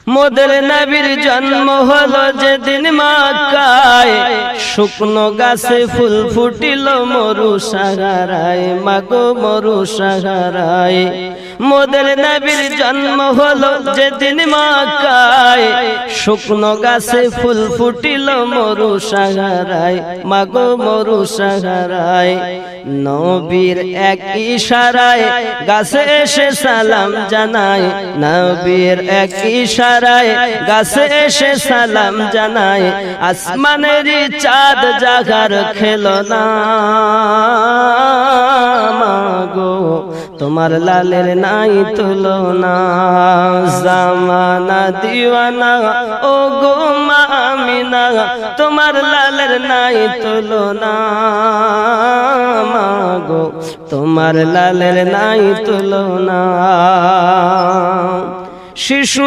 মোদের নবীর জন্ম হলো যেদিন মক্কায়, শুকনো গাছে ফুল ফুটিল মরু সাহারায়, মাগো মরু সাহারায়। মোদের নবীর জন্ম হলো যেদিন মক্কায়, শুকনো গাছে ফুল ফুটিল মরু সাহারায়, মাগো মরু সাহারায়। নবীর এক ইশারায় গাছে এসে সালাম জানায়, নবীর এক ইশারায় গাছে এসে সালাম জানায়। আসমানের চাঁদ জাগার খেলনা, মাগো তোমার লালের নাই তুলনা। জামানা দিওয়ানা ও গো মা আমিনা, তোমার লালের নাই তুলনা, মাগো তোমার লালের নাই তুলনা। শিশু